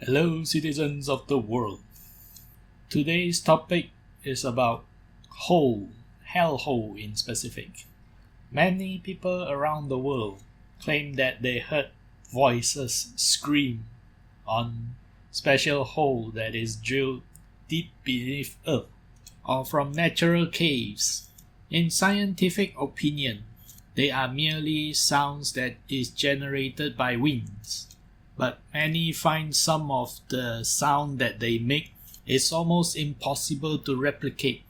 Hello, citizens of the world. Today's topic is about hellhole in specific. Many people around the world claim that they heard voices scream on special hole that is drilled deep beneath earth or from natural caves. In scientific opinion, they are merely sounds that is generated by winds. But many find some of the sound that they make is almost impossible to replicate.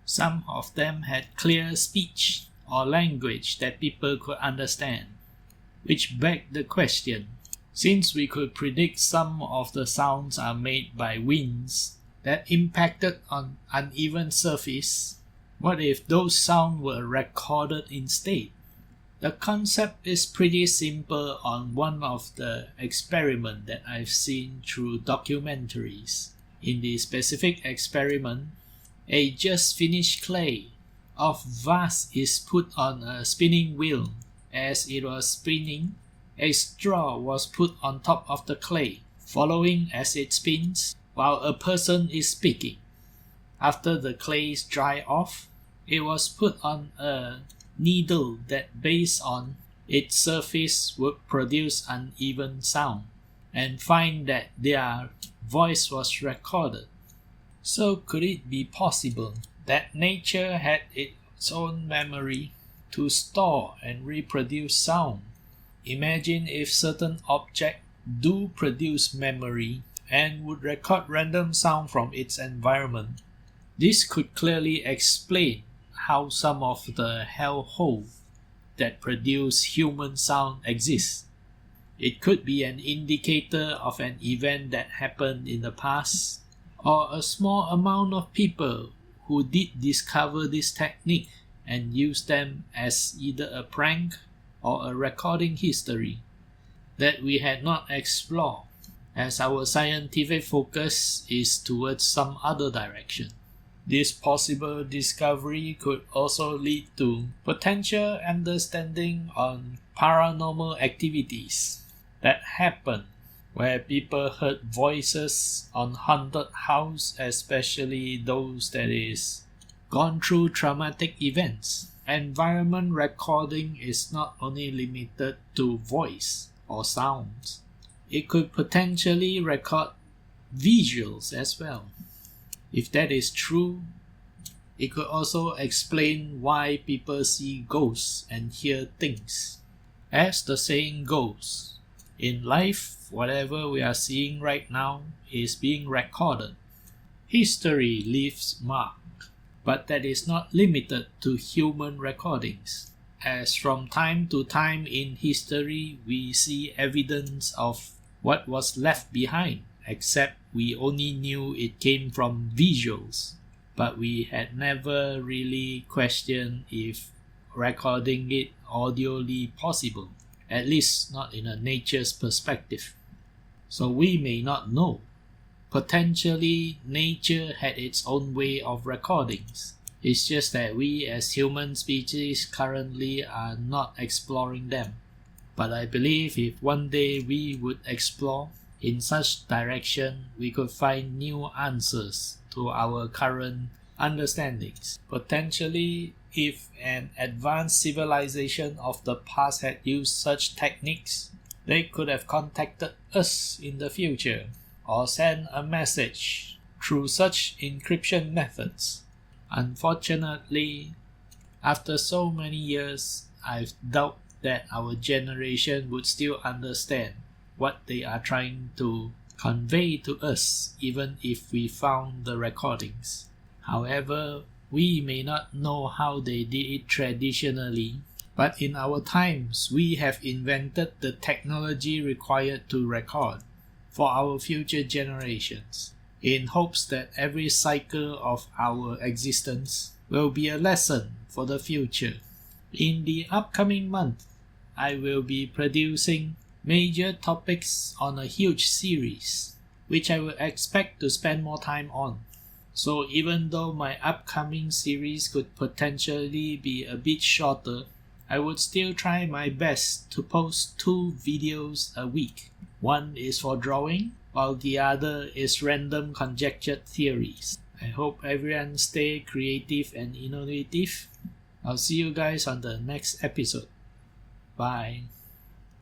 Some of them had clear speech or language that people could understand, which begged the question, since we could predict some of the sounds are made by winds that impacted on uneven surface, what if those sounds were recorded instead? The concept is pretty simple on one of the experiments that I've seen through documentaries. In the specific experiment, a just finished clay of vase is put on a spinning wheel. As it was spinning, a straw was put on top of the clay, following as it spins while a person is speaking. After the clays dry off, it was put on a needle that based on its surface would produce uneven sound and find that their voice was recorded. So could it be possible that nature had its own memory to store and reproduce sound? Imagine if certain objects do produce memory and would record random sound from its environment. This could clearly explain how some of the hellhole that produce human sound exist. It could be an indicator of an event that happened in the past, or a small amount of people who did discover this technique and use them as either a prank or a recording history that we had not explored, as our scientific focus is towards some other direction. This possible discovery could also lead to potential understanding on paranormal activities that happen where people heard voices on haunted house, especially those that is gone through traumatic events. Environment recording is not only limited to voice or sounds. It could potentially record visuals as well. If that is true, it could also explain why people see ghosts and hear things. As the saying goes, in life, whatever we are seeing right now is being recorded. History leaves mark, but that is not limited to human recordings, as from time to time in history we see evidence of what was left behind, except we only knew it came from visuals, but we had never really questioned if recording it audioly possible, at least not in a nature's perspective. So we may not know. Potentially, nature had its own way of recordings. It's just that we as human species currently are not exploring them. But I believe if one day we would explore in such direction, we could find new answers to our current understandings. Potentially, if an advanced civilization of the past had used such techniques, they could have contacted us in the future or sent a message through such encryption methods. Unfortunately, after so many years, I doubt that our generation would still understand what they are trying to convey to us, even if we found the recordings. However, we may not know how they did it traditionally, but in our times, we have invented the technology required to record for our future generations, in hopes that every cycle of our existence will be a lesson for the future. In the upcoming month, I will be producing major topics on a huge series, which I will expect to spend more time on. So even though my upcoming series could potentially be a bit shorter, I would still try my best to post 2 videos a week. One is for drawing while the other is random conjectured theories. I hope everyone stay creative and innovative. I'll see you guys on the next episode. Bye.